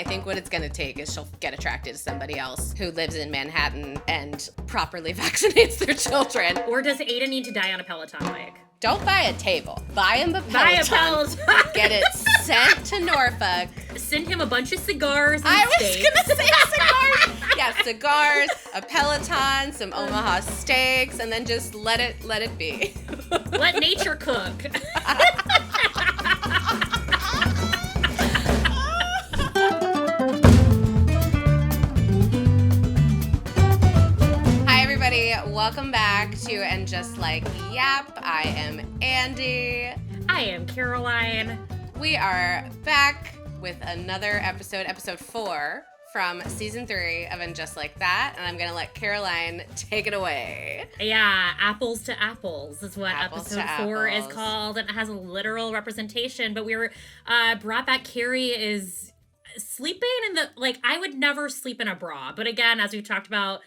I think what it's going to take is she'll get attracted to somebody else who lives in Manhattan and properly vaccinates their children. Or does Aiden need to die on a Peloton bike? Don't buy a table. Buy him a Peloton. Buy a Peloton. Get it sent to Norfolk. Send him a bunch of cigars and I was steaks. going to say cigars. Yeah, cigars, a Peloton, some Omaha steaks, and then just let it be. Let nature cook. Welcome back to And Just Like Yap. I am Andi. I am Caroline. We are back with another episode 4 from season 3 of And Just Like That, and I'm going to let Caroline take it away. Yeah, Apples to Apples is what Apples episode 4 is called, and it has a literal representation, but we were brought back. Carrie is sleeping in the, I would never sleep in a bra, but again, as we've talked about,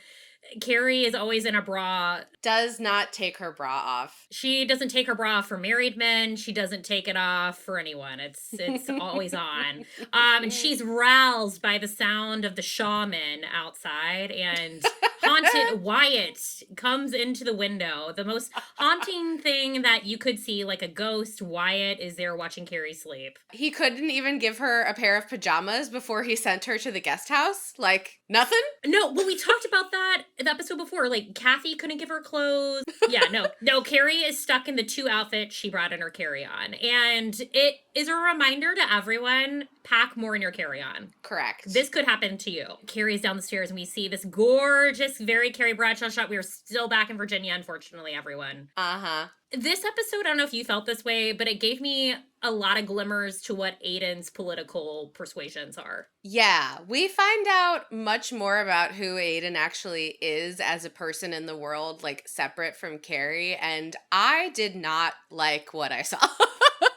Carrie is always in a bra. Does not take her bra off. She doesn't take her bra off for married men. She doesn't take it off for anyone. It's always on. And she's roused by the sound of the shaman outside, and haunted Wyatt comes into the window. The most haunting thing that you could see, like a ghost. Wyatt is there watching Carrie sleep. He couldn't even give her a pair of pajamas before he sent her to the guest house? Like, nothing? No, well, we talked about that the episode before. Like, Kathy couldn't give her clothes. Yeah, no, Carrie is stuck in the 2 outfits she brought in her carry-on. And it is a reminder to everyone, pack more in your carry-on. Correct. This could happen to you. Carrie's down the stairs and we see this gorgeous, very Carrie Bradshaw shot. We are still back in Virginia, unfortunately, everyone. Uh-huh. This episode, I don't know if you felt this way, but it gave me a lot of glimmers to what Aiden's political persuasions are. Yeah, we find out much more about who Aiden actually is as a person in the world, like separate from Carrie, and I did not like what I saw.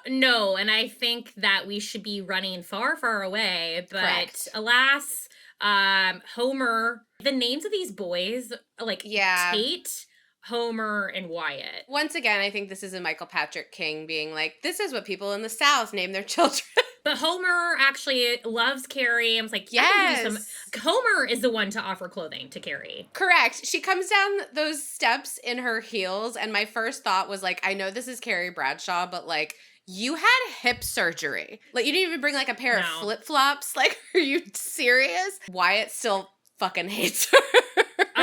No, and I think that we should be running far, far away, but Correct. Alas, Homer, the names of these boys, Tate, Homer, and Wyatt. Once again, I think this is a Michael Patrick King being like, this is what people in the South name their children. But Homer actually loves Carrie. I was like, yes. Homer is the one to offer clothing to Carrie. Correct. She comes down those steps in her heels, and my first thought was like, I know this is Carrie Bradshaw, but like, you had hip surgery. Like, you didn't even bring like a pair of flip-flops. Like, are you serious? Wyatt still fucking hates her.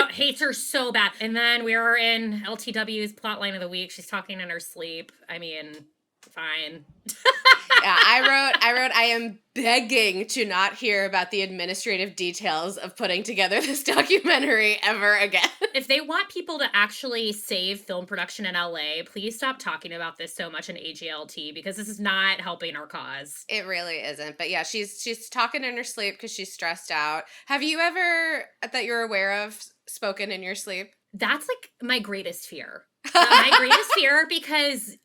Hates her so bad. And then we are in LTW's plotline of the week. She's talking in her sleep. I mean, fine. Yeah, I wrote, I am begging to not hear about the administrative details of putting together this documentary ever again. If they want people to actually save film production in LA, please stop talking about this so much in AGLT, because this is not helping our cause. It really isn't. But yeah, she's talking in her sleep because she's stressed out. Have you ever, that you're aware of, spoken in your sleep? That's like my greatest fear. My greatest fear, because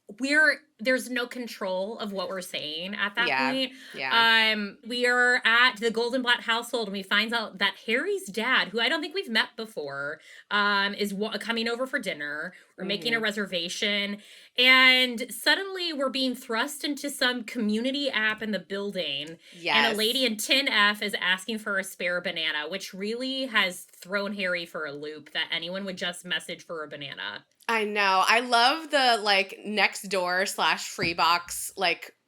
there's no control of what we're saying at that point. Yeah. We are at the Goldenblatt household, and we find out that Harry's dad, who I don't think we've met before, is coming over for dinner. We're making a reservation, and suddenly we're being thrust into some community app in the building. Yes. And a lady in 10F is asking for a spare banana, which really has thrown Harry for a loop, that anyone would just message for a banana. I know. I love the next door / Freebox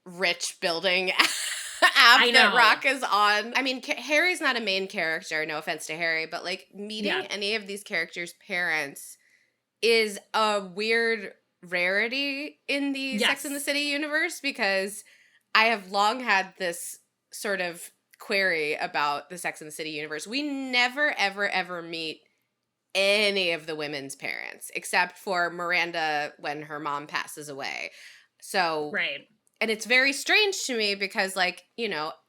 rich building app that Rock is on. I mean, Harry's not a main character, no offense to Harry, but meeting any of these characters' parents is a weird rarity in the Sex and the City universe, because I have long had this sort of query about the Sex and the City universe. We never, ever, ever meet any of the women's parents except for Miranda when her mom passes away. So, right. And it's very strange to me because,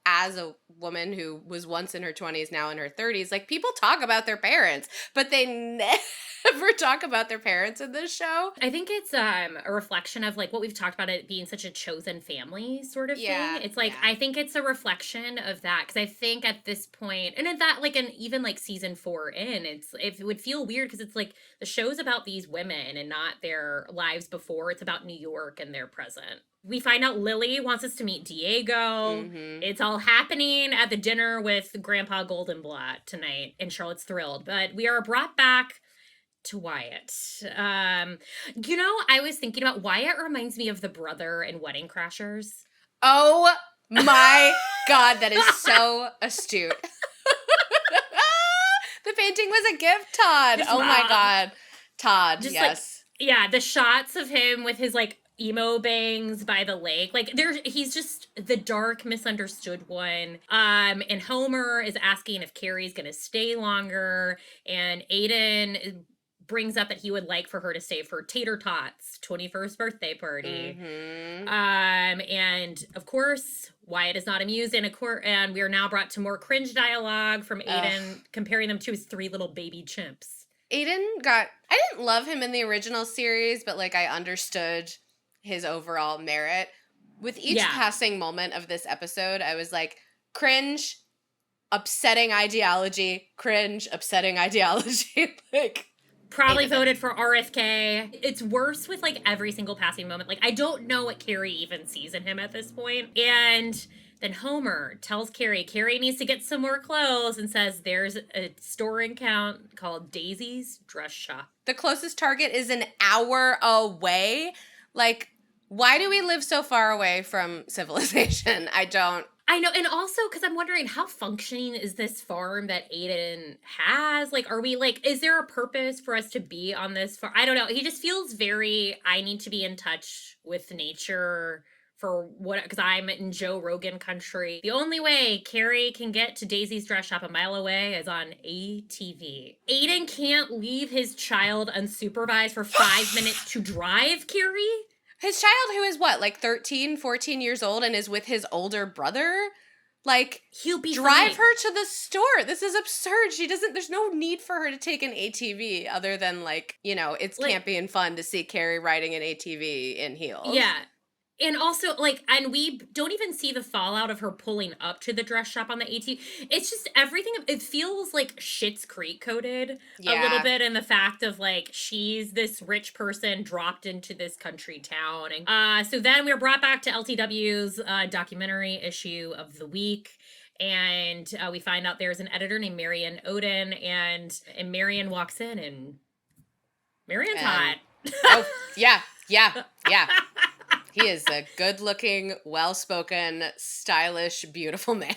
as a woman who was once in her 20s, now in her 30s, people talk about their parents, but they never talk about their parents in this show. I think it's a reflection of what we've talked about, it being such a chosen family sort of thing. It's I think it's a reflection of that, because I think at this point, and at that even season 4 in, it would feel weird because it's the show's about these women and not their lives before. It's about New York and their present. We find out Lily wants us to meet Diego. Mm-hmm. It's all happening at the dinner with Grandpa Goldenblatt tonight, and Charlotte's thrilled. But we are brought back to Wyatt. I was thinking about Wyatt reminds me of the brother in Wedding Crashers. Oh my God, that is so astute. The painting was a gift, Todd. His oh mom. My God. Todd, Just yes. The shots of him with his emo bangs by the lake. He's just the dark, misunderstood one. And Homer is asking if Carrie's gonna stay longer, and Aiden brings up that he would like for her to stay for Tater Tot's 21st birthday party. Mm-hmm. And of course, Wyatt is not amused, and we are now brought to more cringe dialogue from Aiden, comparing them to his 3 little baby chimps. Aiden I didn't love him in the original series, but I understood his overall merit. With each passing moment of this episode, I was like, cringe, upsetting ideology, cringe, upsetting ideology. Probably voted for RFK. It's worse with every single passing moment. I don't know what Carrie even sees in him at this point. And then Homer tells Carrie needs to get some more clothes and says there's a store in town called Daisy's Dress Shop. The closest Target is an hour away. Why do we live so far away from civilization? I know, and also because I'm wondering how functioning is this farm that Aiden has? Are we is there a purpose for us to be on this farm? I don't know. He just feels I need to be in touch with nature because I'm in Joe Rogan country. The only way Carrie can get to Daisy's Dress Shop a mile away is on ATV. Aiden can't leave his child unsupervised for 5 minutes to drive Carrie? His child, who is what, 13, 14 years old and is with his older brother? He'll be drive fine. her to the store. This is absurd. There's no need for her to take an ATV other than it's campy and fun to see Carrie riding an ATV in heels. Yeah. And also, and we don't even see the fallout of her pulling up to the dress shop on the ATV. It's just everything. It feels like Schitt's Creek coded a little bit in the fact of, she's this rich person dropped into this country town. And so then we're brought back to LTW's documentary issue of the week. And we find out there's an editor named Marion Odin. And Marion walks in, and Marion's hot. Oh, yeah. He is a good-looking, well-spoken, stylish, beautiful man.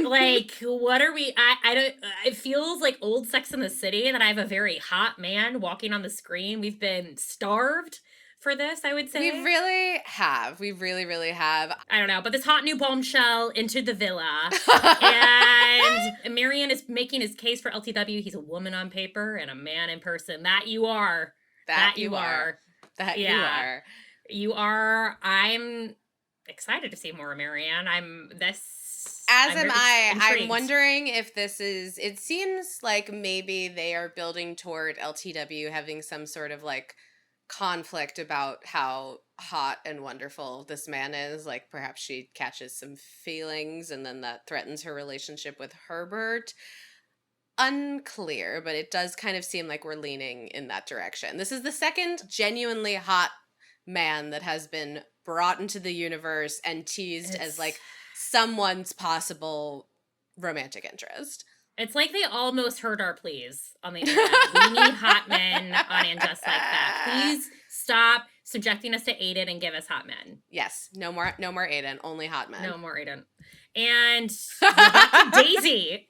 What are we? I don't. It feels like old Sex in the City that I have a very hot man walking on the screen. We've been starved for this, I would say. We really have. We really, really have. I don't know, but this hot new bombshell entered the villa, and Marion is making his case for LTW. He's a woman on paper and a man in person. That you are. That you are. You are. You are. I'm excited to see more of Marianne. I'm wondering if this is, it seems like maybe they are building toward LTW having some sort of conflict about how hot and wonderful this man is. Perhaps she catches some feelings and then that threatens her relationship with Herbert. Unclear, but it does kind of seem like we're leaning in that direction. This is the second genuinely hot man that has been brought into the universe and teased as someone's possible romantic interest. It's like they almost heard our pleas on the internet. We need hot men on And Just Like That. Please stop subjecting us to Aiden and give us hot men. Yes, no more Aiden, only hot men. No more Aiden. And back to Daisy.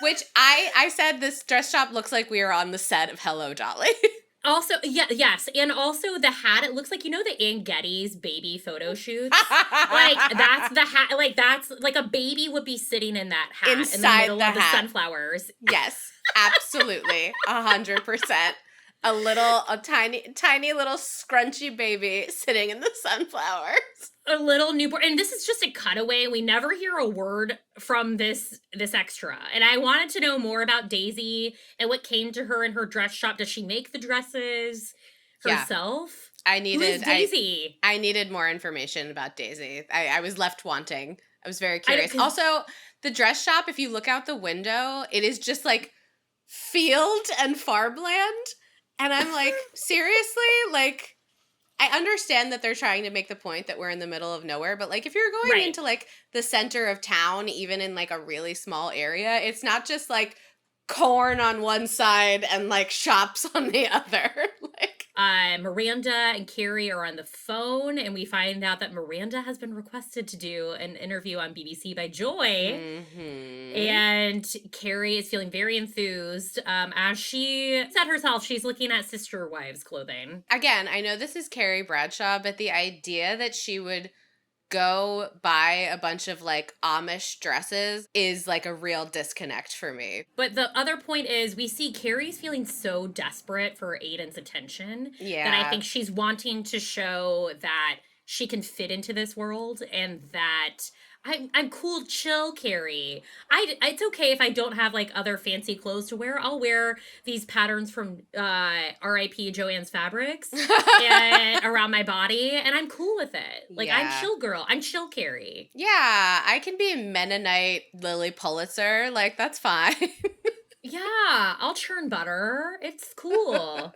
Which I said this dress shop looks like we are on the set of Hello, Dolly. Also, yes, and also the hat, it looks like, the Ann Getty's baby photo shoots. That's the hat, that's, a baby would be sitting in that hat. Inside in the middle the of the sunflowers. Yes, absolutely, 100%. A tiny little scrunchy baby sitting in the sunflowers. A little newborn. And this is just a cutaway. We never hear a word from this extra. And I wanted to know more about Daisy and what came to her in her dress shop. Does she make the dresses herself? I needed Who is Daisy? I needed more information about Daisy. I was left wanting. I was very curious. Also, the dress shop, if you look out the window, it is just field and farmland. And I'm seriously? I understand that they're trying to make the point that we're in the middle of nowhere, but, like, if you're going into, like, the center of town, even in, like, a really small area, it's not just, like, corn on one side and, like, shops on the other. Like, Miranda and Carrie are on the phone, and we find out that Miranda has been requested to do an interview on BBC by Joy. And Carrie is feeling very enthused. As she said herself, she's looking at Sister Wives clothing. Again, I know this is Carrie Bradshaw, but the idea that she would go buy a bunch of, like, Amish dresses is, like, a real disconnect for me. But the other point is we see Carrie's feeling so desperate for Aiden's attention that I think she's wanting to show that she can fit into this world and that I'm cool, chill, Carrie. It's okay if I don't have, like, other fancy clothes to wear. I'll wear these patterns from R.I.P. Joanne's Fabrics and around my body, and I'm cool with it. Like, I'm chill girl. I'm chill, Carrie. Yeah, I can be a Mennonite Lily Pulitzer. Like, that's fine. Yeah, I'll churn butter. It's cool.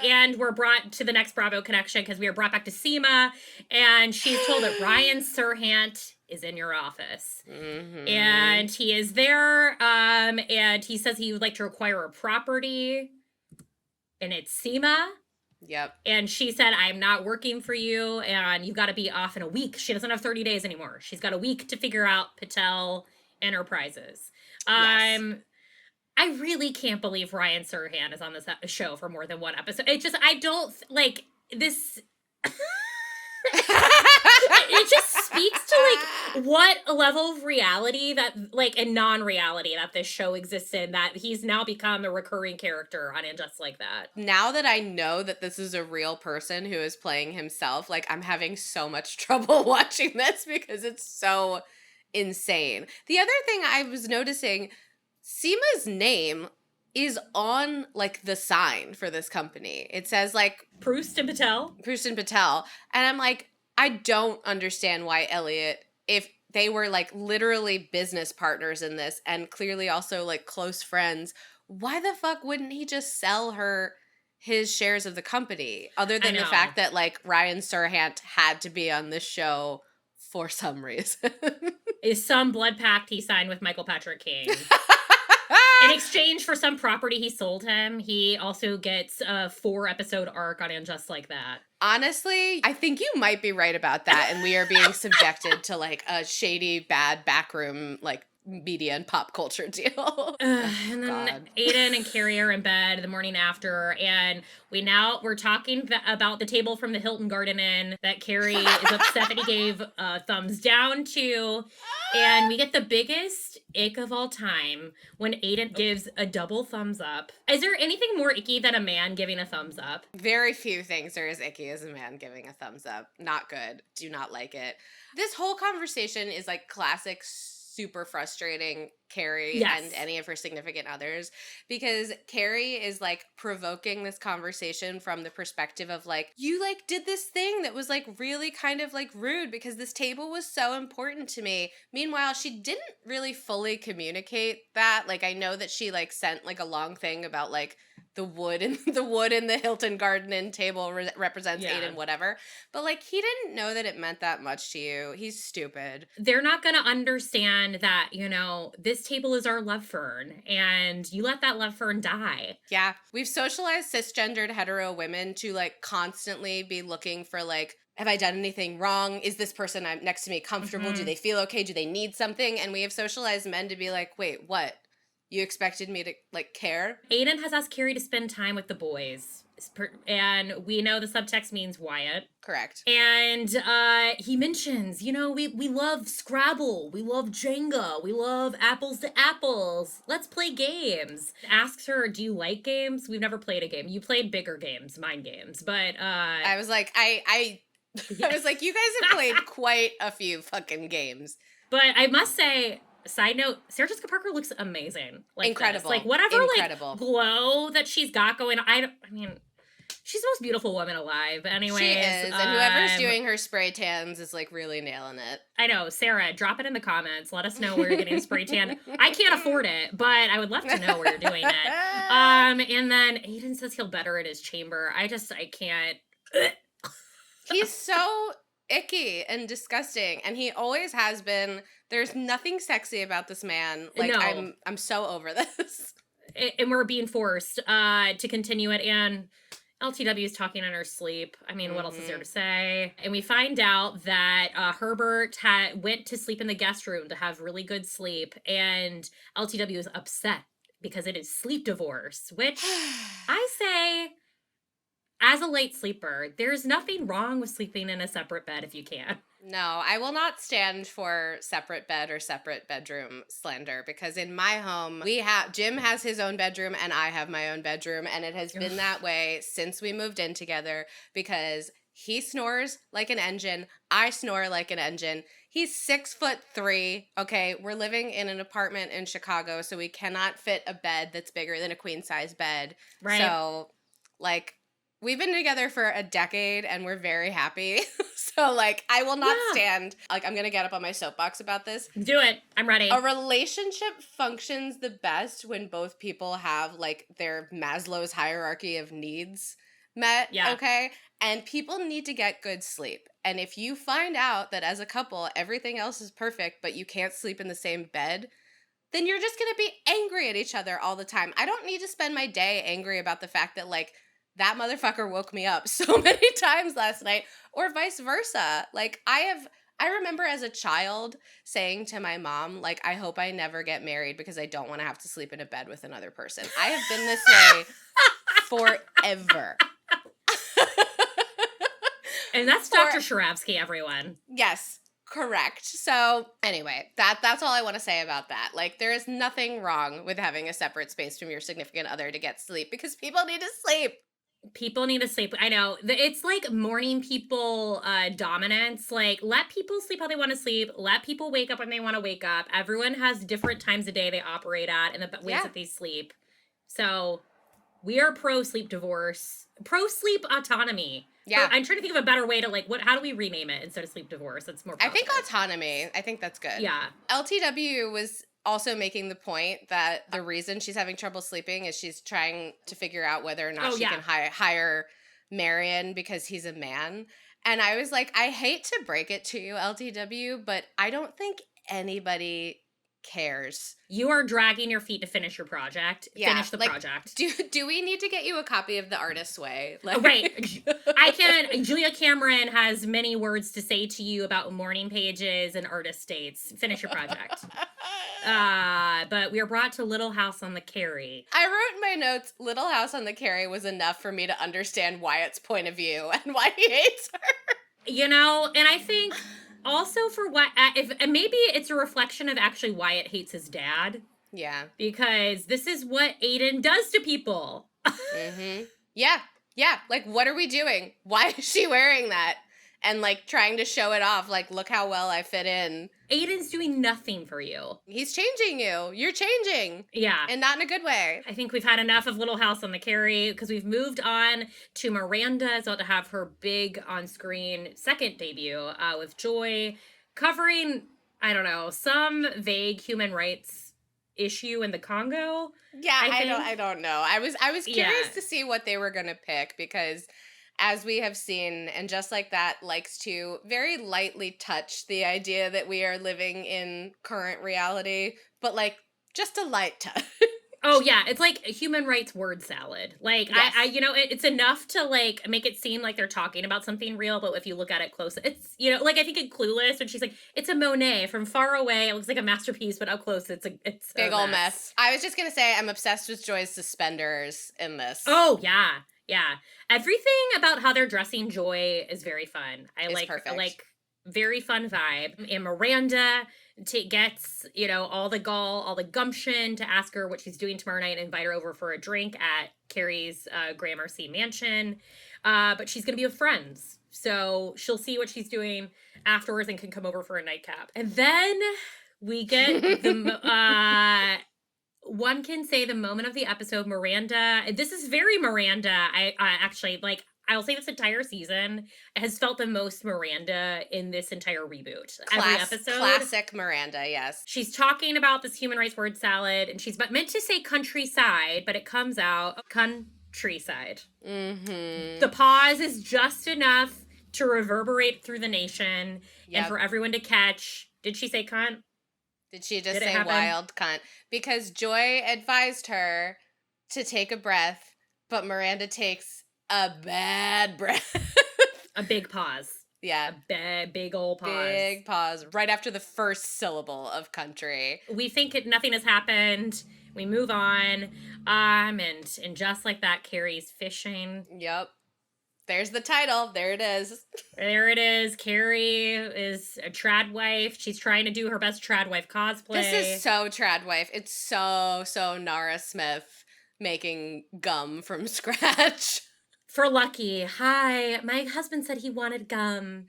And we're brought to the next Bravo connection because we are brought back to Seema, and she's told that Ryan Serhant is in your office. And he is there, and he says he would like to acquire a property, and it's Seema. Yep. And she said, I'm not working for you, and you've got to be off in a week. She doesn't have 30 days anymore. She's got a week to figure out Patel Enterprises. Yes. I really can't believe Ryan Serhant is on this show for more than one episode. It just, I don't, like, this... It just speaks to, like, what level of reality that, like, and non-reality that this show exists in, that he's now become a recurring character on And Just Like That. Now that I know that this is a real person who is playing himself, like, I'm having so much trouble watching this because it's so insane. The other thing I was noticing, Seema's name is on, like, the sign for this company. It says, like, Proust and Patel. And I'm like, I don't understand why Elliot, if they were, like, literally business partners in this and clearly also, like, close friends, why the fuck wouldn't he just sell her his shares of the company? Other than the fact that, like, Ryan Serhant had to be on this show for some reason. Is some blood pact he signed with Michael Patrick King. In exchange for some property he sold him, he also gets a 4-episode arc on And Just Like That. Honestly, I think you might be right about that, and we are being subjected to, like, a shady, bad backroom, like, media and pop culture deal. And then Aiden and Carrie are in bed the morning after, and we're talking about the table from the Hilton Garden Inn that Carrie is upset that he gave a thumbs down to, and we get the biggest ick of all time when Aiden gives a double thumbs up. Is there anything more icky than a man giving a thumbs up? Very few things are as icky as a man giving a thumbs up. Not good. Do not like it. This whole conversation is, like, classic super frustrating Carrie and any of her significant others, because Carrie is, like, provoking this conversation from the perspective of, like, you, like, did this thing that was, like, really kind of, like, rude because this table was so important to me. Meanwhile, she didn't really fully communicate that. Like, I know that she, like, sent, like, a long thing about, like, the wood in the Hilton Garden Inn table represents Aiden, whatever. But, like, he didn't know that it meant that much to you. He's stupid. They're not going to understand that, you know, this table is our love fern, and you let that love fern die. Yeah. We've socialized cisgendered hetero women to, like, constantly be looking for, like, have I done anything wrong? Is this person next to me comfortable? Do they feel okay? Do they need something? And we have socialized men to be like, wait, what? You expected me to, like, care? Aiden has asked Carrie to spend time with the boys. And we know the subtext means Wyatt. Correct. And he mentions, you know, we love Scrabble. We love Jenga. We love apples to apples. Let's play games. Asks her, do you like games? We've never played a game. You played bigger games, mind games. But I was like, I was like, you guys have played quite a few fucking games. But I must say, side note, Sarah Jessica Parker looks amazing. Like, incredible. Like, whatever, like, glow that she's got going on. I mean, she's the most beautiful woman alive. Anyways. She is. And whoever's doing her spray tans is, like, really nailing it. I know. Sarah, drop it in the comments. Let us know where you're getting a spray tan. I can't afford it, but I would love to know where you're doing it. And then Aiden says he'll better in his chamber. I can't. He's so icky and disgusting, and he always has been. There's nothing sexy about this man. Like, No. I'm so over this. And we're being forced to continue it, and LTW is talking in her sleep. I mean, what else is there to say? And we find out that Herbert went to sleep in the guest room to have really good sleep, and LTW is upset because it is sleep divorce, which I say, as a late sleeper, there's nothing wrong with sleeping in a separate bed if you can. No, I will not stand for separate bed or separate bedroom slander, because in my home, Jim has his own bedroom and I have my own bedroom, and it has been that way since we moved in together, because he snores like an engine, I snore like an engine. He's 6'3". Okay, we're living in an apartment in Chicago, so we cannot fit a bed that's bigger than a queen size bed. Right. So, like, we've been together for a decade and we're very happy. So, like, I will not stand. Like, I'm going to get up on my soapbox about this. Do it. I'm ready. A relationship functions the best when both people have, like, their Maslow's hierarchy of needs met. Yeah. Okay? And people need to get good sleep. And if you find out that as a couple, everything else is perfect, but you can't sleep in the same bed, then you're just going to be angry at each other all the time. I don't need to spend my day angry about the fact that, like, that motherfucker woke me up so many times last night, or vice versa. Like, I remember as a child saying to my mom, like, I hope I never get married because I don't want to have to sleep in a bed with another person. I have been this way forever. And that's Dr. Sharavsky, everyone. Yes. Correct. So anyway, that's all I want to say about that. Like, there is nothing wrong with having a separate space from your significant other to get sleep, because people need to sleep. People need to sleep. I know. It's like morning people dominance. Like, let people sleep how they want to sleep. Let people wake up when they want to wake up. Everyone has different times a day they operate at and the ways that they sleep. So we are pro sleep divorce, pro sleep autonomy. Yeah. I'm trying to think of a better way to, like, how do we rename it instead of sleep divorce? That's more positive. I think autonomy. I think that's good. Yeah. LTW was also making the point that the reason she's having trouble sleeping is she's trying to figure out whether or not she can hire Marion because he's a man. And I was like, I hate to break it to you, LTW, but I don't think anybody cares. You are dragging your feet to finish your project. Yeah, finish the project. Do we need to get you a copy of The Artist's Way? Like, right. Julia Cameron has many words to say to you about morning pages and artist dates. Finish your project. But we are brought to Little House on the Carrie. I wrote in my notes, Little House on the Carrie was enough for me to understand Wyatt's point of view and why he hates her. You know, and I think also for what, and maybe it's a reflection of actually Wyatt hates his dad. Yeah. Because this is what Aiden does to people. Mm-hmm. Yeah. Yeah. Like, what are we doing? Why is she wearing that? And, like, trying to show it off. Like, look how well I fit in. Aiden's doing nothing for you. He's changing you. You're changing. Yeah. And not in a good way. I think we've had enough of Little House on the Carrie, because we've moved on to Miranda is about to have her big on-screen second debut with Joy, covering, I don't know, some vague human rights issue in the Congo. Yeah, I don't know. I was curious to see what they were going to pick, because as we have seen, and Just Like That likes to very lightly touch the idea that we are living in current reality, but, like, just a light touch. Oh, yeah. It's like a human rights word salad. Like, yes. It's enough to, like, make it seem like they're talking about something real, but if you look at it close, it's, like, I think in Clueless, when she's like, it's a Monet. From far away, it looks like a masterpiece, but up close, it's big old mess. I was just going to say, I'm obsessed with Joy's suspenders in this. Oh, yeah. Yeah. Everything about how they're dressing Joy is very fun. I like very fun vibe. And Miranda gets, all the gall, all the gumption to ask her what she's doing tomorrow night and invite her over for a drink at Carrie's Gramercy mansion. But she's going to be with friends. So she'll see what she's doing afterwards and can come over for a nightcap. And then we get the... one can say the moment of the episode, Miranda, this is very Miranda. I actually, like, I'll say this entire season has felt the most Miranda in this entire reboot. Every episode. Classic Miranda, yes. She's talking about this human rights word salad, and she's meant to say countryside, but it comes out countryside. Mm-hmm. The pause is just enough to reverberate through the nation and for everyone to catch. Did she say cunt? Did she just say wild cunt? Because Joy advised her to take a breath, but Miranda takes a bad breath. A big pause. Yeah. A big old pause. Big pause right after the first syllable of country. We think nothing has happened. We move on. And just like that, Carrie's fishing. Yep. There's the title. There it is. There it is. Carrie is a trad wife. She's trying to do her best trad wife cosplay. This is so trad wife. It's so Nara Smith making gum from scratch. For Lucky. Hi, my husband said he wanted gum.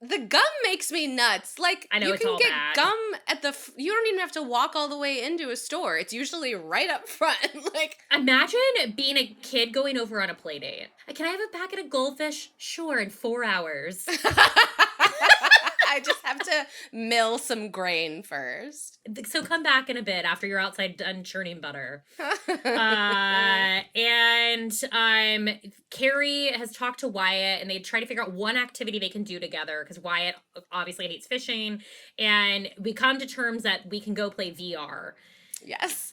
The gum makes me nuts. Like, I know, you can get gum at you don't even have to walk all the way into a store. It's usually right up front. Like, imagine being a kid going over on a play date. Can I have a packet of goldfish? Sure, in 4 hours. I just have to mill some grain first. So come back in a bit after you're outside done churning butter. Carrie has talked to Wyatt, and they try to figure out one activity they can do together, because Wyatt obviously hates fishing, and we come to terms that we can go play VR. Yes.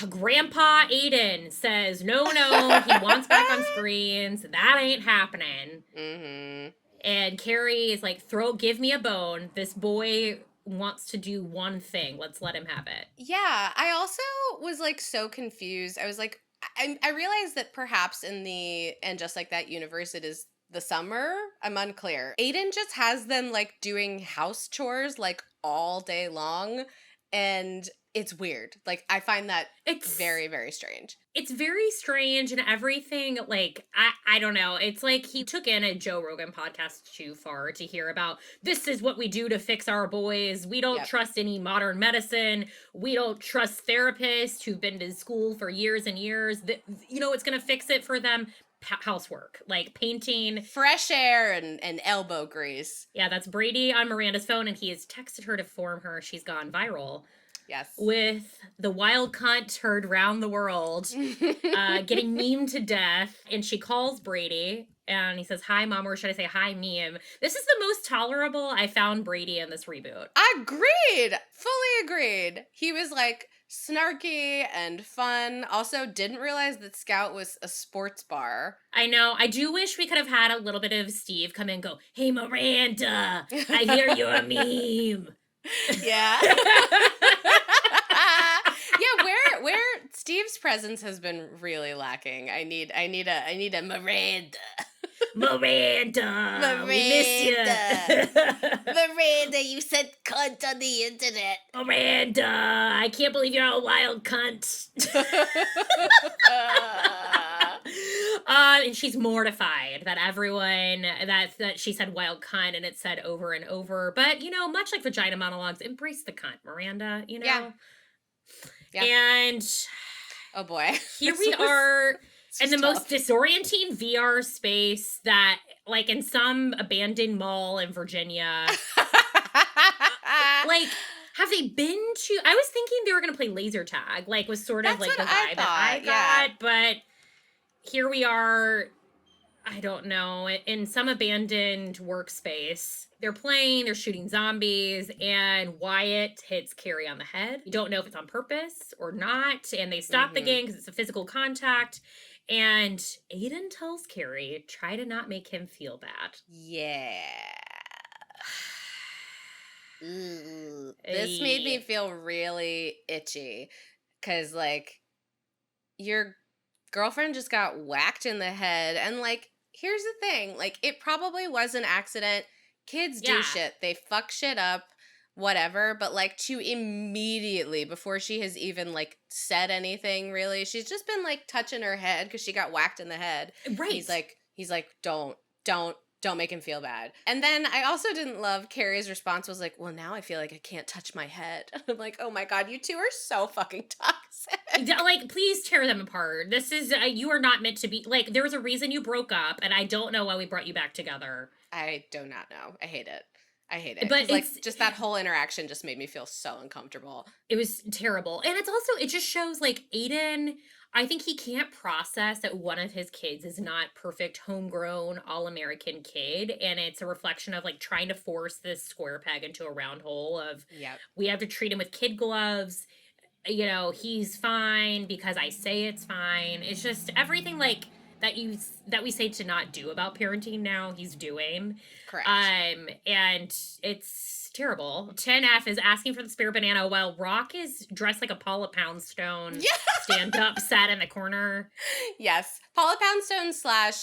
Grandpa Aiden says, no, he wants back on screens. That ain't happening. Mm-hmm. And Carrie is like, give me a bone. This boy wants to do one thing. Let's let him have it. Yeah, I also was like so confused. I was like, I realized that perhaps in the And Just Like That universe, it is the summer. I'm unclear. Aiden just has them like doing house chores like all day long, and it's weird. Like, I find that it's very, very strange. It's very strange, and everything, like, I don't know. It's like he took in a Joe Rogan podcast too far to hear about, this is what we do to fix our boys. We don't trust any modern medicine. We don't trust therapists who've been to school for years and years. It's going to fix it for them. Housework, like painting, fresh air, and elbow grease. Yeah, that's Brady on Miranda's phone, and he has texted her to inform her she's gone viral. Yes. With the wild cunt heard round the world, getting memed to death. And she calls Brady, and he says, hi, Mom, or should I say, hi, meme. This is the most tolerable I found Brady in this reboot. Agreed. Fully agreed. He was, like, snarky and fun. Also, didn't realize that Scout was a sports bar. I know. I do wish we could have had a little bit of Steve come in and go, hey, Miranda, I hear you're a meme. Yeah. Where Steve's presence has been really lacking. I need a Miranda. Miranda. We miss you. Miranda, you said cunt on the internet. Miranda, I can't believe you're a wild cunt. And she's mortified that everyone, that she said wild cunt, and it said over and over. But, much like vagina monologues, embrace the cunt, Miranda, Yeah. And oh boy, here we are in the most disorienting VR space that, like, in some abandoned mall in Virginia. Like, have they been to? I was thinking they were going to play laser tag, like, was sort of like the vibe that I got, but here we are. I don't know, in some abandoned workspace. They're playing, they're shooting zombies, and Wyatt hits Carrie on the head. You don't know if it's on purpose or not, and they stop the game because it's a physical contact. And Aiden tells Carrie, try to not make him feel bad. Yeah. This made me feel really itchy, because, like, your girlfriend just got whacked in the head, and, like, here's the thing, like, it probably was an accident. Kids do shit. They fuck shit up, whatever. But, like, to immediately, before she has even, like, said anything, really, she's just been, like, touching her head because she got whacked in the head. Right. He's like, don't make him feel bad. And then I also didn't love Carrie's response was like, well, now I feel like I can't touch my head. I'm like, oh my God, you two are so fucking toxic. Like, please tear them apart. This is, you are not meant to be, like, there was a reason you broke up, and I don't know why we brought you back together. I do not know. I hate it. I hate it. But like, just that whole interaction just made me feel so uncomfortable. It was terrible. And it's also, it just shows like Aiden, I think he can't process that one of his kids is not perfect, homegrown, all-American kid. And it's a reflection of like trying to force this square peg into a round hole of, we have to treat him with kid gloves. You know, he's fine because I say it's fine. It's just everything like that we say to not do about parenting now, he's doing. Correct. And it's terrible. 10F is asking for the spare banana while Rock is dressed like a Paula Poundstone. Stand up, sat in the corner. Yes. Paula Poundstone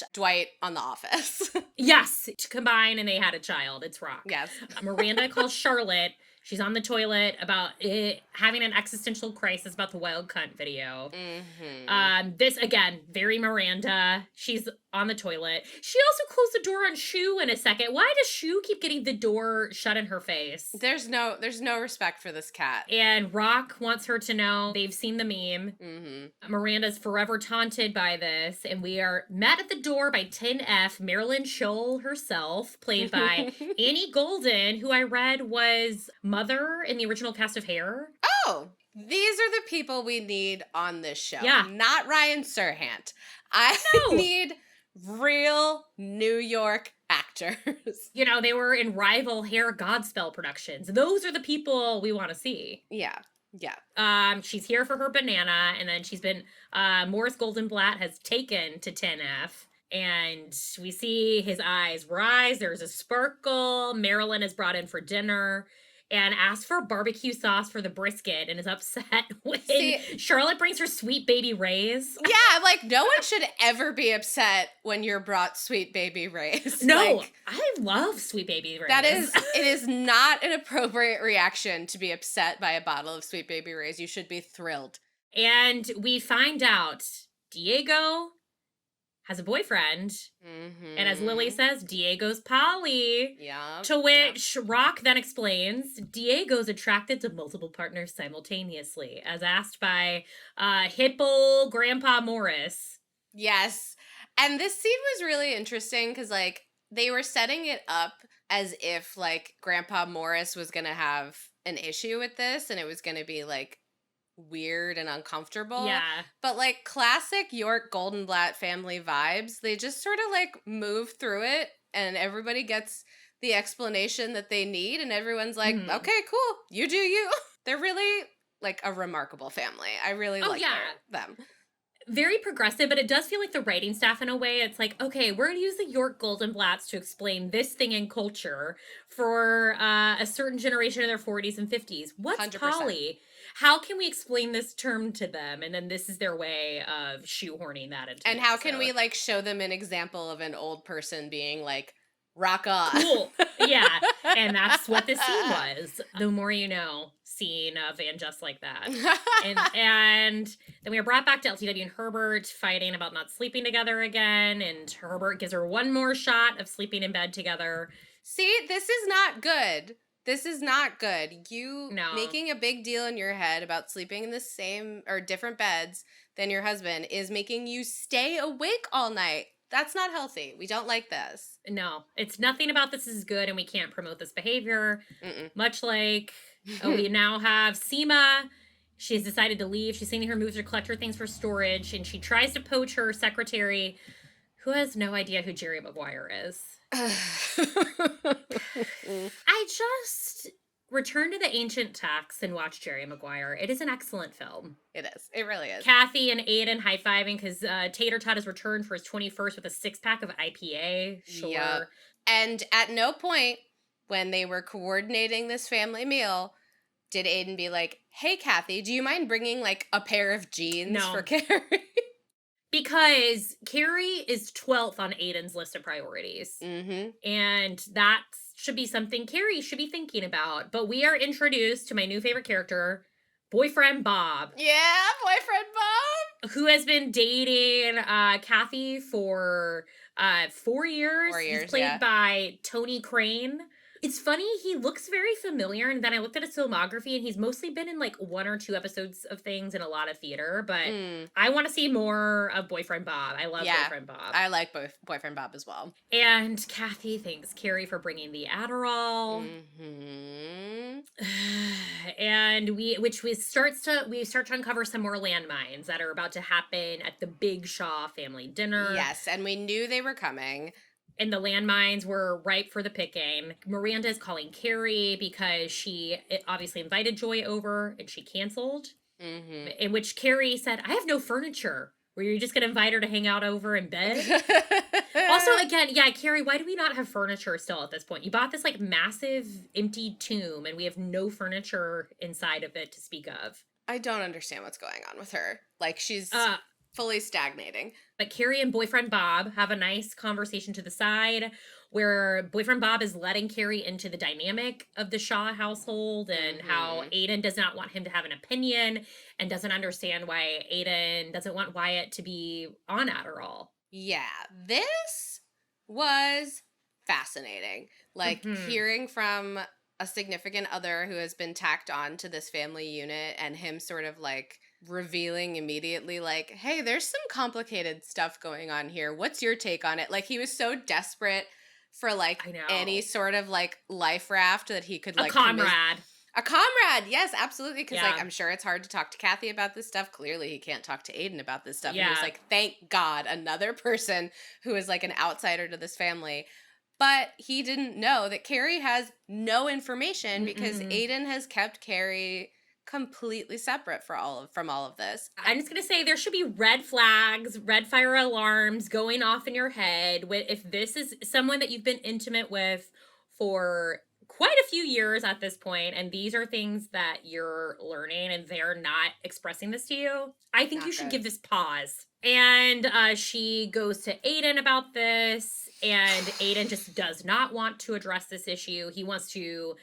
/ Dwight on The Office. Yes. To combine and they had a child. It's Rock. Yes. Miranda calls Charlotte. She's on the toilet about it, having an existential crisis about the wild cunt video. This, again, very Miranda. She's on the toilet. She also closed the door on Shu in a second. Why does Shu keep getting the door shut in her face? There's no respect for this cat. And Rock wants her to know they've seen the meme. Miranda's forever taunted by this. And we are met at the door by 10F, Marilyn Scholl herself, played by Annie Golden, who I read was Mother in the original cast of Hair. Oh, these are the people we need on this show. Yeah. Not Ryan Serhant. I need real New York actors. You know, they were in rival Hair Godspell productions. Those are the people we want to see. Yeah. She's here for her banana, and then she's been, Morris Goldenblatt has taken to 10F. And we see his eyes rise. There's a sparkle. Marilyn is brought in for dinner and asks for barbecue sauce for the brisket and is upset when Charlotte brings her Sweet Baby Ray's. Yeah, like, no one should ever be upset when you're brought Sweet Baby Ray's. No, like, I love Sweet Baby Ray's. It is not an appropriate reaction to be upset by a bottle of Sweet Baby Ray's. You should be thrilled. And we find out Diego has a boyfriend. And as Lily says, Diego's poly. Yeah. To which Rock then explains, Diego's attracted to multiple partners simultaneously, as asked by Hippo Grandpa Morris. Yes. And this scene was really interesting because, like, they were setting it up as if, like, Grandpa Morris was going to have an issue with this and it was going to be, like, weird and uncomfortable. Yeah. But like classic York Goldenblatt family vibes, they just sort of like move through it and everybody gets the explanation that they need and everyone's like, okay, cool, you do you. They're really like a remarkable family. I really like them. Very progressive, but it does feel like the writing staff in a way. It's like, okay, we're going to use the York Goldenblatts to explain this thing in culture for a certain generation in their 40s and 50s. What's 100%. Poly? How can we explain this term to them? And then this is their way of shoehorning that into And how can we like show them an example of an old person being like, rock on. Cool. Yeah. And that's what this scene was. The more you know scene of And Just Like That. and then we are brought back to LTW and Herbert fighting about not sleeping together again. And Herbert gives her one more shot of sleeping in bed together. See, this is not good. This is not good. You making a big deal in your head about sleeping in the same or different beds than your husband is making you stay awake all night. That's not healthy. We don't like this. No, it's nothing about this is good and we can't promote this behavior. Much like we now have Seema. She's decided to leave. She's seeing her move to collect her things for storage and she tries to poach her secretary who has no idea who Jerry Maguire is. I just return to the ancient texts and watch Jerry Maguire. It is an excellent film. It is. It really is. Kathy and Aiden high-fiving because Tater Tot has returned for his 21st with a 6-pack of IPA. Sure. Yep. And at no point when they were coordinating this family meal did Aiden be like, hey, Kathy, do you mind bringing like a pair of jeans for Carrie? Because Carrie is 12th on Aiden's list of priorities. And that should be something Carrie should be thinking about. But we are introduced to my new favorite character, Boyfriend Bob. Yeah, Boyfriend Bob. Who has been dating Kathy for 4 years. 4 years, He's played by Tony Crane. It's funny, he looks very familiar, and then I looked at his filmography, and he's mostly been in, like, 1 or 2 episodes of things and a lot of theater, but I wanna see more of Boyfriend Bob. I love Boyfriend Bob. I like Boyfriend Bob as well. And Kathy thanks Carrie for bringing the Adderall. And we start to uncover some more landmines that are about to happen at the big Shaw family dinner. Yes, and we knew they were coming. And the landmines were ripe for the picking. Miranda is calling Carrie because she obviously invited Joy over and she canceled. In which Carrie said, I have no furniture. Were you just going to invite her to hang out over in bed? Also, again, yeah, Carrie, why do we not have furniture still at this point? You bought this, like, massive empty tomb and we have no furniture inside of it to speak of. I don't understand what's going on with her. Like, she's fully stagnating. But Carrie and Boyfriend Bob have a nice conversation to the side where Boyfriend Bob is letting Carrie into the dynamic of the Shaw household and how Aiden does not want him to have an opinion and doesn't understand why Aiden doesn't want Wyatt to be on Adderall. Yeah, this was fascinating. Like, hearing from a significant other who has been tacked on to this family unit and him sort of, like, revealing immediately, like, hey, there's some complicated stuff going on here. What's your take on it? Like, he was so desperate for, like, any sort of, like, life raft that he could, like, a comrade. A comrade, yes, absolutely. Because, like, I'm sure it's hard to talk to Kathy about this stuff. Clearly, he can't talk to Aiden about this stuff. Yeah. And he was like, thank God, another person who is, like, an outsider to this family. But he didn't know that Carrie has no information because Aiden has kept Carrie completely separate from all of this. I'm just going to say there should be red flags, red fire alarms going off in your head if this is someone that you've been intimate with for quite a few years at this point, and these are things that you're learning and they're not expressing this to you. I think you should give this pause. And she goes to Aiden about this, and Aiden just does not want to address this issue. He wants to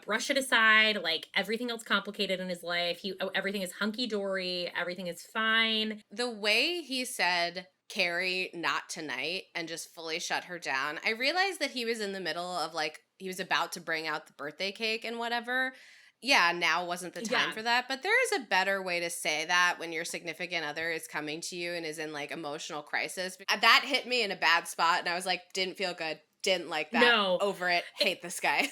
brush it aside, like everything else complicated in his life. Everything is hunky-dory. Everything is fine. The way he said, Carrie, not tonight, and just fully shut her down, I realized that he was in the middle of, like, he was about to bring out the birthday cake and whatever. Yeah, now wasn't the time for that. But there is a better way to say that when your significant other is coming to you and is in, like, emotional crisis. That hit me in a bad spot, and I was like, didn't feel good. Didn't like that. No. Over it. Hate this guy.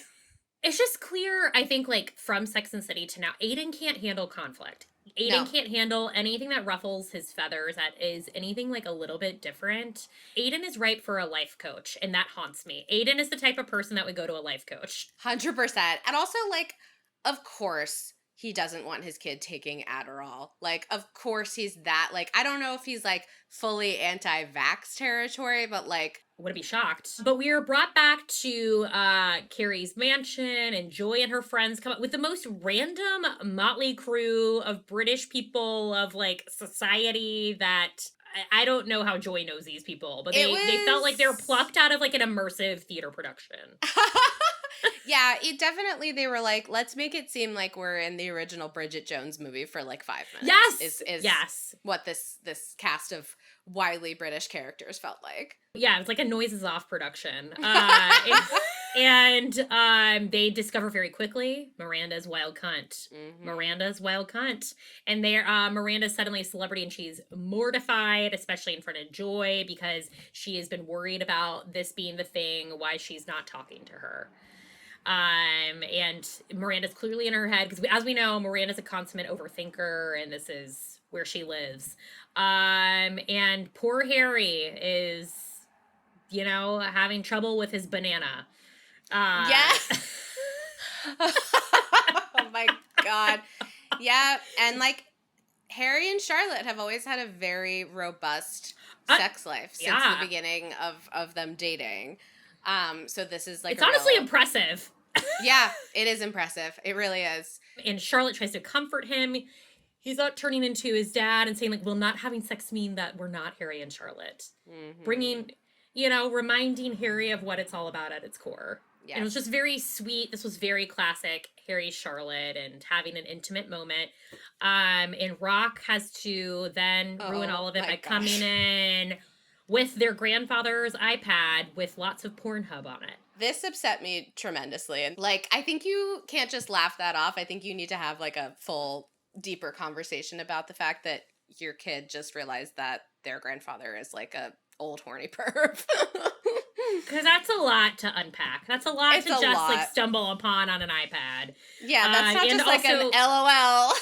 It's just clear, I think, like, from Sex and the City to now, Aiden can't handle conflict. Aiden can't handle anything that ruffles his feathers, that is anything, like, a little bit different. Aiden is ripe for a life coach, and that haunts me. Aiden is the type of person that would go to a life coach. 100%. And also, like, of course he doesn't want his kid taking Adderall. Like, of course he's that. Like, I don't know if he's, like, fully anti-vax territory, but, like, wouldn't be shocked. But we are brought back to Carrie's mansion, and Joy and her friends come up with the most random motley crew of British people of, like, society that I don't know how Joy knows these people, but they felt like they were plucked out of, like, an immersive theater production. Yeah, they were like, let's make it seem like we're in the original Bridget Jones movie for, like, 5 minutes. Yes. What this cast of wily British characters felt like. Yeah, it was like a Noises Off production. And they discover very quickly Miranda's wild cunt. Miranda's wild cunt. And Miranda's suddenly a celebrity, and she's mortified, especially in front of Joy, because she has been worried about this being the thing, why she's not talking to her. And Miranda's clearly in her head, because as we know, Miranda's a consummate overthinker, and this is where she lives. And poor Harry is, having trouble with his banana. Yeah. Oh my God. Yeah. And, like, Harry and Charlotte have always had a very robust sex life since the beginning of them dating. So this is, like, it's honestly impressive. Yeah, it is impressive. It really is. And Charlotte tries to comfort him. He's not turning into his dad and saying, like, well, not having sex mean that we're not Harry and Charlotte. Bringing, reminding Harry of what it's all about at its core. Yes. And it was just very sweet. This was very classic Harry, Charlotte, and having an intimate moment. And Rock has to then ruin all of it by coming in with their grandfather's iPad with lots of Pornhub on it. This upset me tremendously. And like, I think you can't just laugh that off. I think you need to have like a full, deeper conversation about the fact that your kid just realized that their grandfather is like a old horny perv. Because that's a lot to unpack. That's a lot to just like stumble upon on an iPad. Yeah, that's not just like an LOL.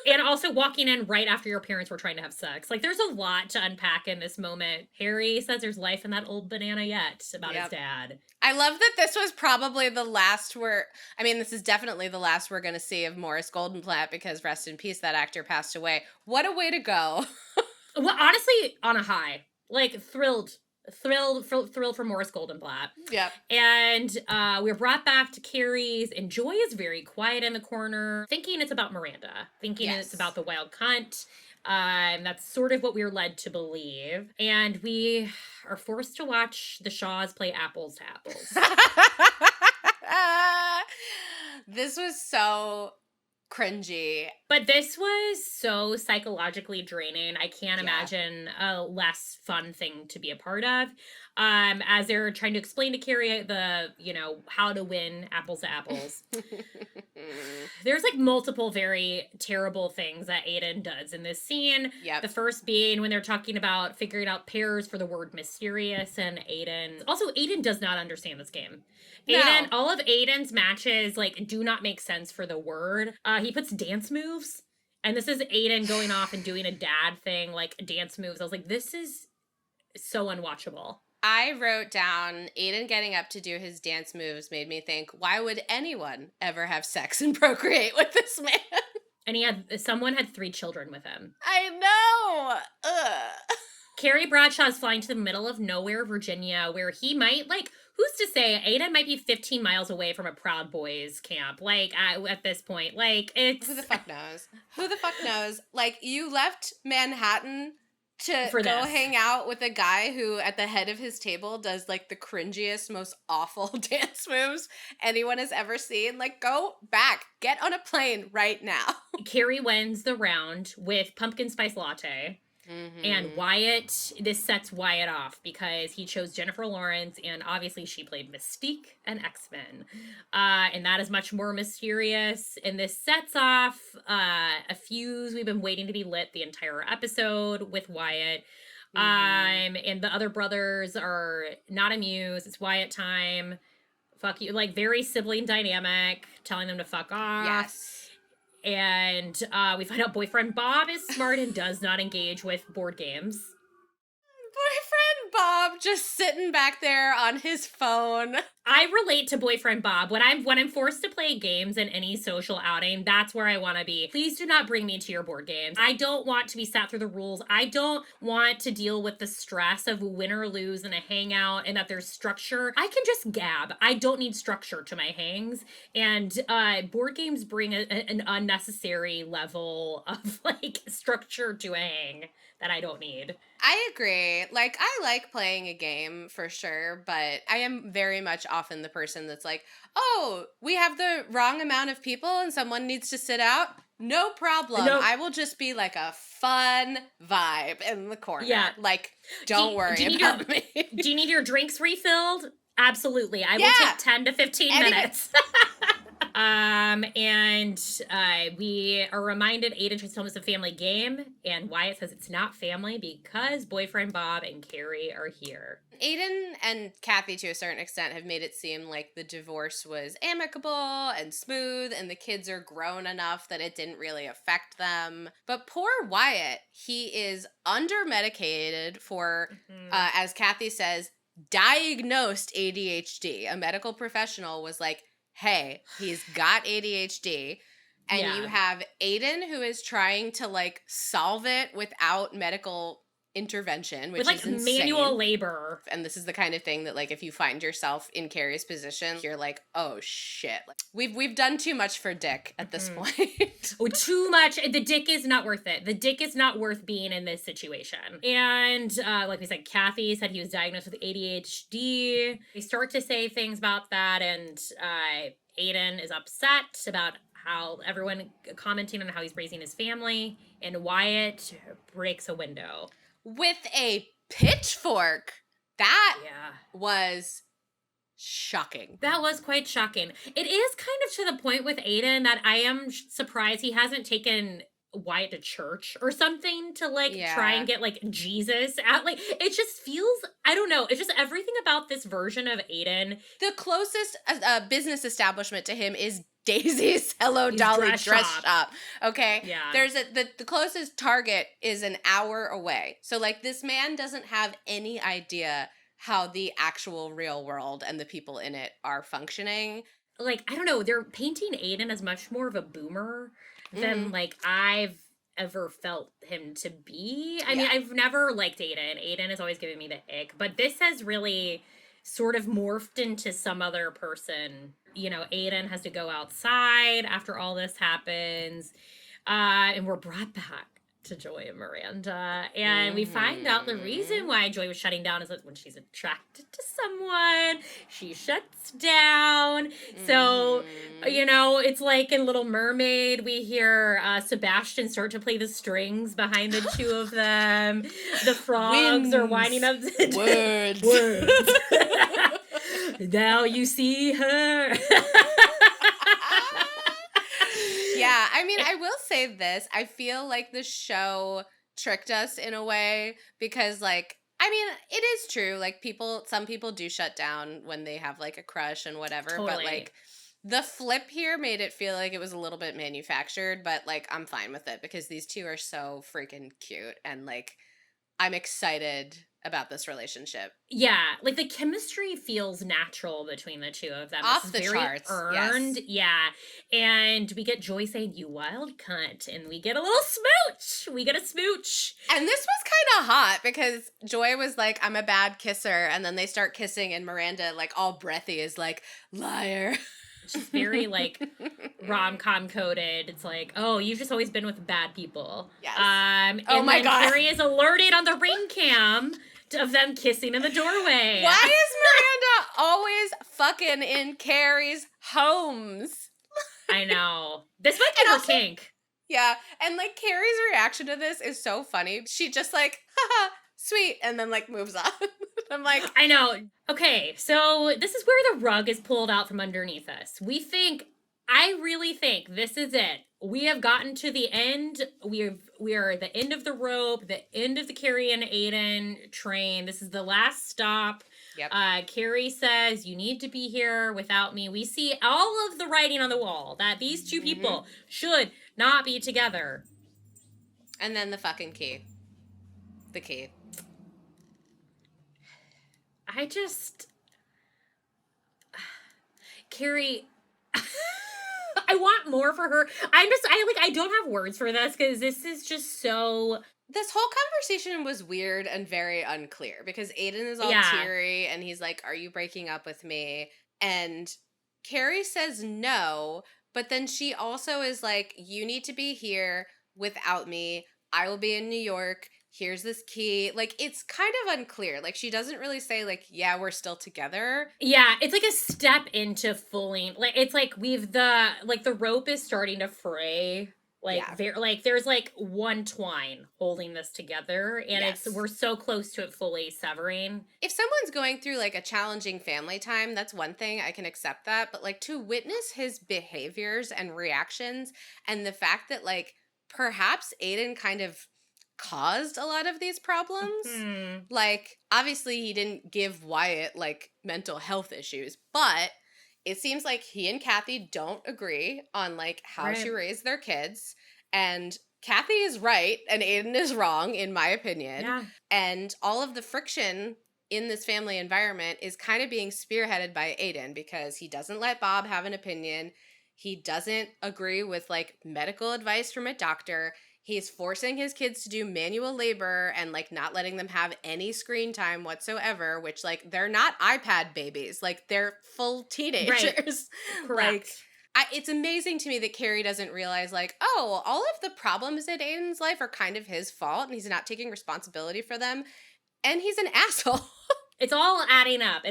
And also walking in right after your parents were trying to have sex. Like, there's a lot to unpack in this moment. Harry says there's life in that old banana yet about his dad. I love that this was probably the last this is definitely the last we're going to see of Morris Goldenblatt, because rest in peace, that actor passed away. What a way to go. Well, honestly, on a high. Like, thrilled for Morris Goldenblatt. Yep. And we're brought back to Carrie's, and Joy is very quiet in the corner, thinking it's about Miranda, thinking it's about the wild cunt. That's sort of what we were led to believe. And we are forced to watch the Shaws play apples to apples. This was so cringy. But this was so psychologically draining. I can't imagine a less fun thing to be a part of. As they're trying to explain to Carrie how to win apples to apples. There's like multiple very terrible things that Aiden does in this scene. Yep. The first being when they're talking about figuring out pairs for the word mysterious, and Aiden does not understand this game. Aiden, all of Aiden's matches like do not make sense for the word. He puts dance moves, and this is Aiden going off and doing a dad thing, like dance moves. I was like, this is so unwatchable. I wrote down Aiden getting up to do his dance moves made me think, why would anyone ever have sex and procreate with this man? And someone had 3 children with him. I know. Ugh. Carrie Bradshaw's flying to the middle of nowhere, Virginia, where he might, like, who's to say Aiden might be 15 miles away from a Proud Boys camp, like, at this point. Like, it's... Who the fuck knows? Who the fuck knows? Like, you left Manhattan to go hang out with a guy who, at the head of his table, does, like, the cringiest, most awful dance moves anyone has ever seen. Like, go back. Get on a plane right now. Carrie wins the round with pumpkin spice latte. Mm-hmm. And Wyatt, this sets Wyatt off because he chose Jennifer Lawrence, and obviously she played Mystique and X-Men. And that is much more mysterious. And this sets off a fuse we've been waiting to be lit the entire episode with Wyatt. Mm-hmm. And the other brothers are not amused. It's Wyatt time. Fuck you. Like, very sibling dynamic, telling them to fuck off. Yes. And we find out boyfriend Bob is smart and does not engage with board games. Boyfriend Bob just sitting back there on his phone. I relate to boyfriend Bob. When I'm forced to play games in any social outing, that's where I want to be. Please do not bring me to your board games. I don't want to be sat through the rules. I don't want to deal with the stress of win or lose in a hangout and that there's structure. I can just gab. I don't need structure to my hangs. And board games bring an unnecessary level of like structure to a hang that I don't need. I agree. Like, I like playing a game for sure, but I am very much often the person that's like, oh, we have the wrong amount of people and someone needs to sit out. No problem. No. I will just be like a fun vibe in the corner. Yeah. Like, don't worry about me. Do you need your drinks refilled? Absolutely. I will take 10 to 15 minutes. And we are reminded Aiden tries to tell us a family game, and Wyatt says it's not family because boyfriend Bob and Carrie are here. Aiden and Kathy, to a certain extent, have made it seem like the divorce was amicable and smooth, and the kids are grown enough that it didn't really affect them. But poor Wyatt, he is under-medicated for, as Kathy says, diagnosed ADHD. A medical professional was like, hey, he's got ADHD, and you have Aiden who is trying to, like, solve it without medical intervention, which is insane. Manual labor. And this is the kind of thing that, like, if you find yourself in Carrie's position, you're like, oh, shit. Like, we've done too much for Dick at this point. Oh, too much. The Dick is not worth it. The Dick is not worth being in this situation. And like we said, Kathy said he was diagnosed with ADHD. They start to say things about that, and Aiden is upset about how everyone commenting on how he's raising his family, and Wyatt breaks a window. With a pitchfork. That was shocking. That was quite shocking. It is kind of to the point with Aiden that I am surprised he hasn't taken Wyatt to church or something to like try and get like Jesus out. Like it just feels, I don't know. It's just everything about this version of Aiden. The closest business establishment to him is Daisy's Hello Dolly dress shop. Okay? Yeah. There's the closest Target is an hour away. So like this man doesn't have any idea how the actual real world and the people in it are functioning. Like, I don't know, they're painting Aiden as much more of a boomer than like I've ever felt him to be. I mean, I've never liked Aiden. Aiden has always given me the ick, but this has really sort of morphed into some other person. You know, Aiden has to go outside after all this happens. And we're brought back to Joy and Miranda. And we find out the reason why Joy was shutting down is that when she's attracted to someone, she shuts down. So, you know, it's like in Little Mermaid, we hear Sebastian start to play the strings behind the two of them. The frogs are winding up words. Now you see her. Yeah, I mean, I will say this. I feel like the show tricked us in a way because, like, I mean, it is true. Like, some people do shut down when they have, like, a crush and whatever. Totally. But, like, the flip here made it feel like it was a little bit manufactured. But, like, I'm fine with it because these two are so freaking cute. And, like, I'm excited about this relationship. Yeah, like the chemistry feels natural between the two of them. Off the charts. Earned. Yes. Yeah. And we get Joy saying, "You wild cunt," and we get a little smooch. We get a smooch. And this was kind of hot because Joy was like, "I'm a bad kisser," and then they start kissing and Miranda, like all breathy, is like, "Liar." Just very like rom-com coded. It's like, oh, you've just always been with bad people. Yes. And oh my God. Carrie is alerted on the ring cam of them kissing in the doorway. Why is Miranda always fucking in Carrie's homes? I know. This might be her kink. Yeah, and like Carrie's reaction to this is so funny. She just like, haha, sweet, and then like moves on. I'm like, I know. Okay, so this is where the rug is pulled out from underneath us. I really think this is it. We have gotten to the end. We are at the end of the rope, the end of the Carrie and Aiden train. This is the last stop. Yep. Carrie says, "You need to be here without me." We see all of the writing on the wall that these two people should not be together. And then the fucking key. The key. Carrie, I want more for her. I don't have words for this because this is just so. This whole conversation was weird and very unclear because Aiden is all teary and he's like, "Are you breaking up with me?" And Carrie says no, but then she also is like, "You need to be here without me. I will be in New York. Here's this key." Like, it's kind of unclear. Like, she doesn't really say, like, yeah, we're still together. Yeah, it's like a step into fully, like, it's like the rope is starting to fray. Like, there's like one twine holding this together, and we're so close to it fully severing. If someone's going through, like, a challenging family time, that's one thing. I can accept that. But, like, to witness his behaviors and reactions and the fact that, like, perhaps Aiden kind of caused a lot of these problems. Like, obviously he didn't give Wyatt like mental health issues, but it seems like he and Kathy don't agree on like how she raised their kids, and Kathy is right and Aiden is wrong in my opinion. Yeah. And all of the friction in this family environment is kind of being spearheaded by Aiden because he doesn't let Bob have an opinion. He doesn't agree with like medical advice from a doctor. He's forcing his kids to do manual labor and, like, not letting them have any screen time whatsoever, which, like, they're not iPad babies. Like, they're full teenagers. Right. Correct. Like, it's amazing to me that Carrie doesn't realize, like, oh, all of the problems in Aiden's life are kind of his fault, and he's not taking responsibility for them, and he's an asshole. It's all adding up.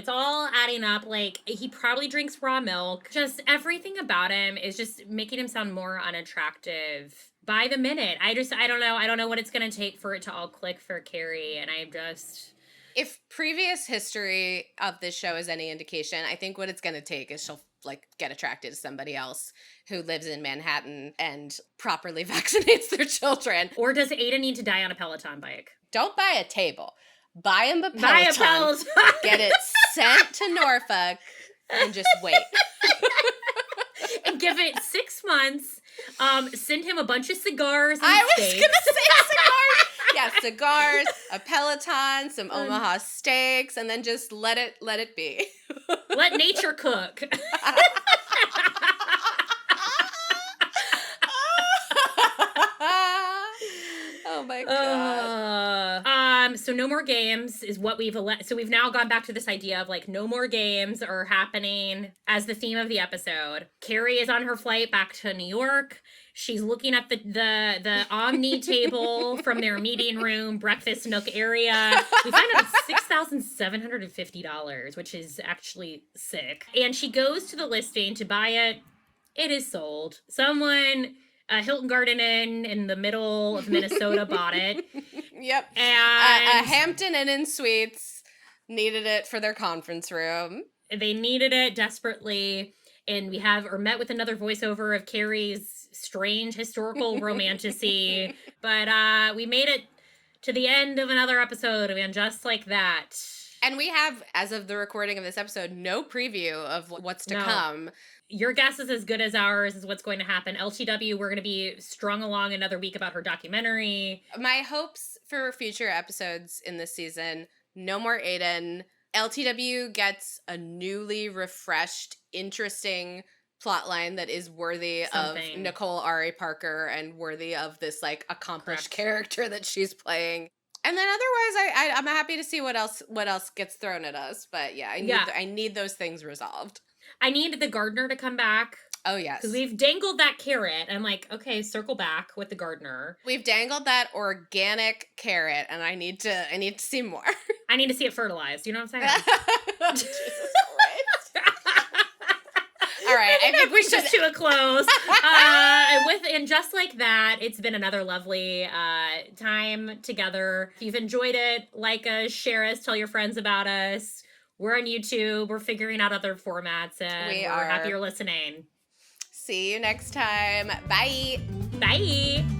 Like, he probably drinks raw milk. Just everything about him is just making him sound more unattractive by the minute. I don't know what it's going to take for it to all click for Carrie. And If previous history of this show is any indication, I think what it's going to take is she'll like get attracted to somebody else who lives in Manhattan and properly vaccinates their children. Or does Aiden need to die on a Peloton bike? Don't buy a table. Buy him a Peloton. Get it sent to Norfolk and just wait. And give it 6 months. Send him a bunch of cigars and I steaks. was going to say cigars. Yeah, cigars, a Peloton, some Omaha steaks, and then just let it be. Let nature cook. Oh my God. So no more games is what so we've now gone back to this idea of like no more games are happening as the theme of the episode. Carrie is on her flight back to New York. She's looking at the Omni table from their meeting room, breakfast nook area. We find out it's $6,750, which is actually sick. And she goes to the listing to buy it. It is sold. Someone, a Hilton Garden Inn in the middle of Minnesota bought it. Yep. And a Hampton Inn Suites needed it for their conference room. They needed it desperately. And we met with another voiceover of Carrie's strange historical romanticy. But we made it to the end of another episode of And Just Like That. And we have, as of the recording of this episode, no preview of what's to come. Your guess is as good as ours is what's going to happen. LTW, we're going to be strung along another week about her documentary. My hopes for future episodes in this season, no more Aiden. LTW gets a newly refreshed, interesting plotline that is worthy of Nicole Ari Parker and worthy of this like accomplished character that she's playing. And then otherwise, I'm happy to see what else gets thrown at us. But yeah, I need those things resolved. I need the gardener to come back. Oh, yes. Because we've dangled that carrot. I'm like, okay, circle back with the gardener. We've dangled that organic carrot, and I need to see more. I need to see it fertilized. You know what I'm saying? Jesus Christ. All right, I think we should to a close. And just like that, it's been another lovely time together. If you've enjoyed it, like us, share us, tell your friends about us. We're on YouTube. We're figuring out other formats, and we're happy you're listening. See you next time. Bye. Bye.